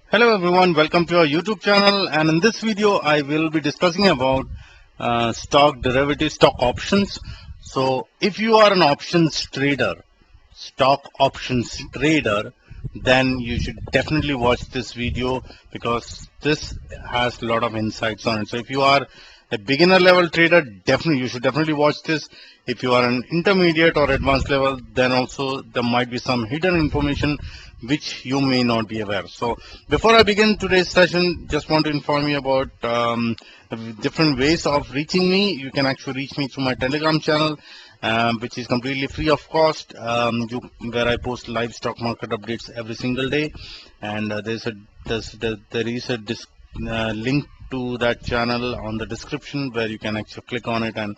Hello everyone, welcome to our YouTube channel, and in this video I will be discussing about stock derivatives, stock options. So if you are an options trader, stock options trader, then you should definitely watch this video because this has a lot of insights on it. So if you are a beginner level trader, definitely you should definitely watch this. If you are an intermediate or advanced level, then also there might be some hidden information which you may not be aware. So before I begin today's session, just want to inform you about different ways of reaching me. You can actually reach me through my Telegram channel, which is completely free of cost, where I post live stock market updates every single day. And there is a link to that channel on the description where you can actually click on it and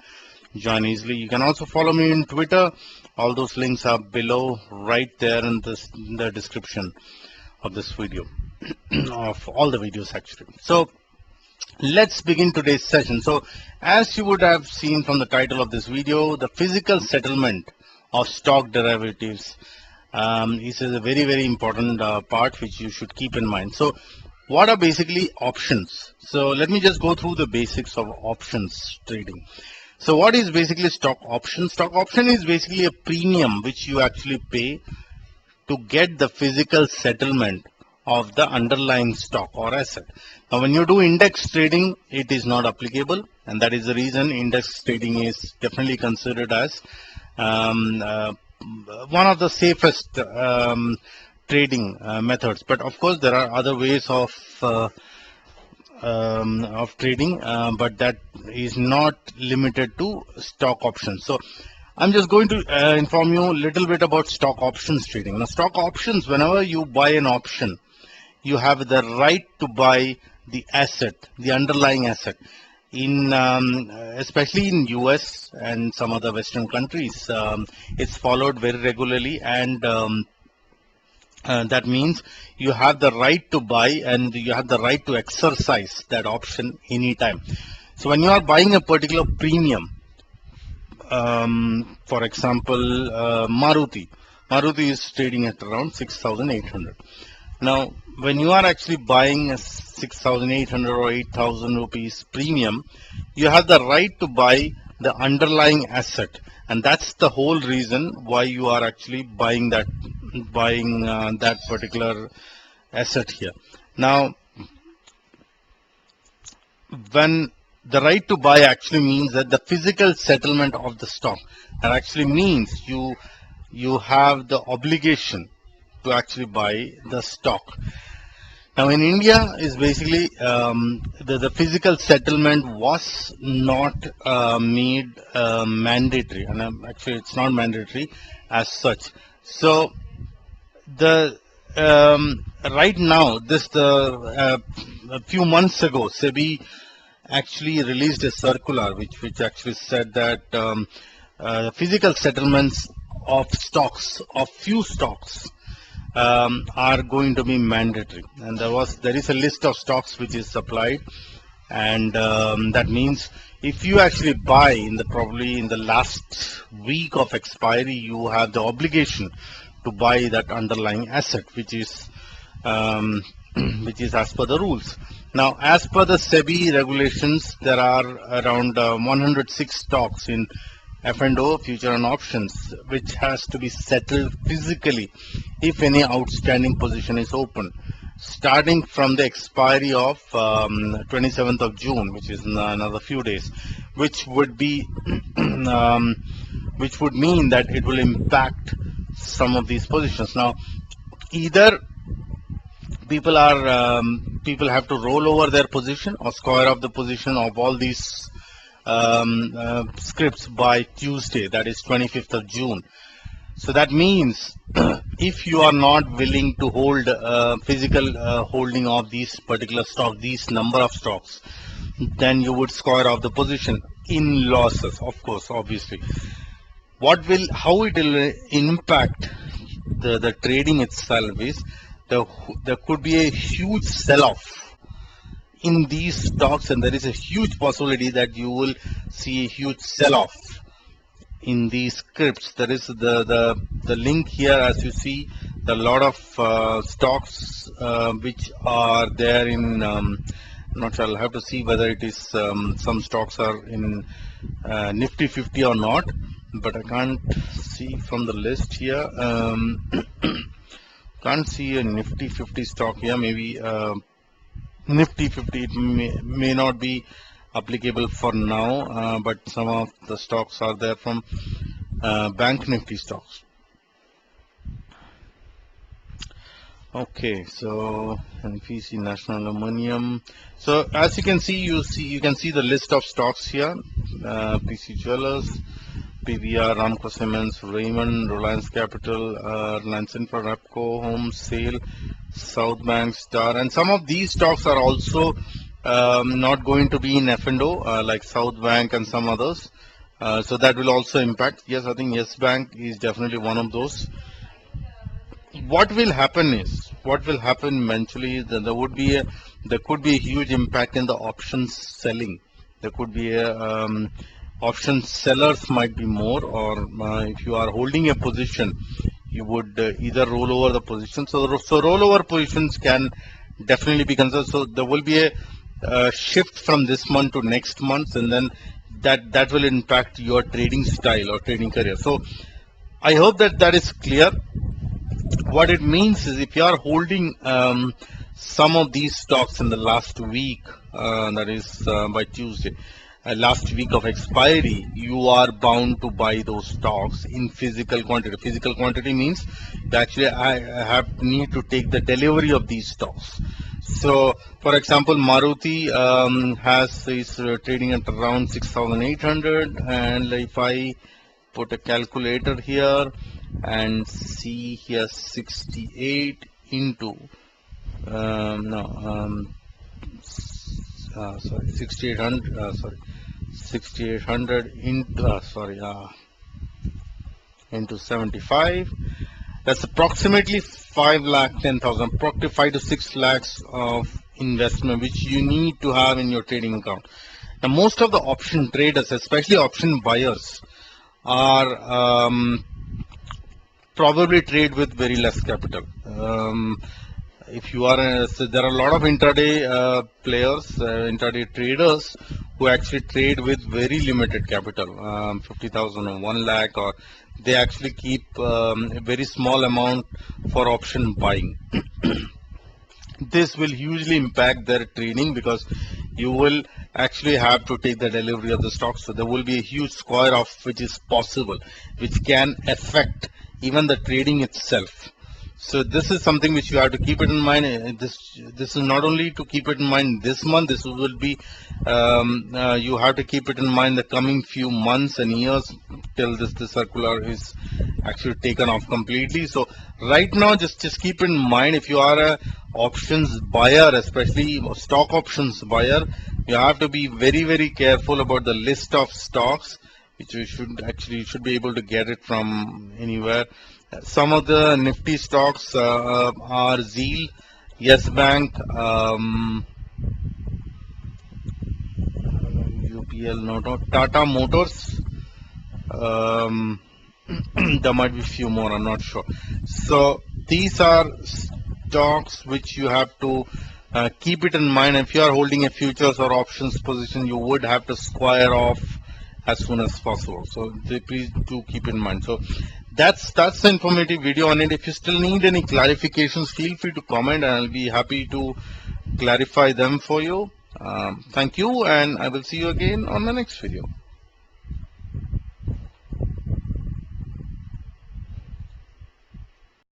join easily. You can also follow me in Twitter. All those links are below right there in the description of this video, of all the videos actually. So let's begin today's session. So as you would have seen from the title of this video, the physical settlement of stock derivatives is a very important part which you should keep in mind. So what are basically options? So let me just go through the basics of options trading. So what is basically stock option? Stock option is basically a premium which you actually pay to get the physical settlement of the underlying stock or asset. Now, when you do index trading, it is not applicable, and that is the reason index trading is definitely considered as one of the safest trading methods. But of course, there are other ways of trading, but that is not limited to stock options. So I'm just going to inform you a little bit about stock options trading. Now, stock options, whenever you buy an option, you have the right to buy the asset, the underlying asset. In especially in US and some other Western countries, it's followed very regularly, and that means you have the right to buy and you have the right to exercise that option anytime. So when you are buying a particular premium, for example, Maruti is trading at around 6,800. Now, when you are actually buying a 6,800 or 8,000 rupees premium, you have the right to buy the underlying asset, and that's the whole reason why you are actually buying that particular asset here. Now, when the right to buy actually means that the physical settlement of the stock, that actually means you have the obligation to actually buy the stock. Now in India is basically the physical settlement was not made mandatory, and actually it's not mandatory as such. So the right now, a few months ago, SEBI actually released a circular which actually said that physical settlements of stocks, of few stocks, are going to be mandatory, and there is a list of stocks which is supplied, and that means if you actually buy probably in the last week of expiry, you have the obligation to buy that underlying asset, which is which is as per the rules. Now, as per the SEBI regulations, there are around 106 stocks in F&O, future and options, which has to be settled physically if any outstanding position is open, starting from the expiry of 27th of June, which is in another few days, which would be which would mean that it will impact some of these positions. Now, either people have to roll over their position or square off the position of all these scripts by Tuesday, that is 25th of June. So that means if you are not willing to hold physical holding of these particular stock, these number of stocks, then you would square off the position in losses, of course, obviously. How it will impact the trading itself is there could be a huge sell-off in these stocks, and there is a huge possibility that you will see a huge sell-off in these scripts. There is the link here, as you see, There are a lot of stocks which are there in, not sure, I'll have to see whether it is some stocks are in Nifty 50 or not, but I can't see from the list here. Can't see a Nifty 50 stock here. Maybe Nifty 50, it may not be applicable for now, but some of the stocks are there from Bank Nifty stocks. Okay, so NPC, National Aluminium. So as you can see, you can see the list of stocks here. PC Jewelers, PVR, Ramco Cements, Raymond, Reliance Capital, Reliance Infra, Repco, Home, Sale, South Bank, Star, and some of these stocks are also not going to be in F&O, like South Bank and some others. So that will also impact. Yes, I think Yes Bank is definitely one of those. What will happen eventually is that there could be a huge impact in the options selling. There could be a option sellers might be more, or if you are holding a position, you would either roll over the position. So rollover positions can definitely be considered. So there will be a shift from this month to next month, and then that will impact your trading style or trading career. So I hope that is clear. What it means is, if you are holding some of these stocks in the last week, that is by Tuesday, last week of expiry, you are bound to buy those stocks in physical quantity. Physical quantity means actually I need to take the delivery of these stocks. So, for example, Maruti is trading at around 6,800, and if I put a calculator here and see here 68 into 6800 into 75, that's approximately 5,10,000, approximately 5 to 6 lakhs of investment which you need to have in your trading account. Now most of the option traders, especially option buyers, are probably trade with very less capital. If you are so there are a lot of intraday players, intraday traders who actually trade with very limited capital, 50,000 or 1 lakh, or they actually keep a very small amount for option buying. This will hugely impact their trading, because you will actually have to take the delivery of the stock. So there will be a huge square off which is possible, which can affect even the trading itself. So this is something which you have to keep it in mind. This is not only to keep it in mind this month. This will be you have to keep it in mind the coming few months and years till this circular is actually taken off completely. So right now, just keep in mind, if you are a options buyer, especially stock options buyer, you have to be very careful about the list of stocks, which you should be able to get it from anywhere. Some of the nifty stocks are Zeal, Yes Bank, UPL, Tata Motors. There might be a few more, I'm not sure. So these are stocks which you have to keep it in mind. If you are holding a futures or options position, you would have to square off as soon as possible. So please do keep in mind. So that's the informative video on it. If you still need any clarifications, feel free to comment and I'll be happy to clarify them for you. Thank you, and I will see you again on the next video.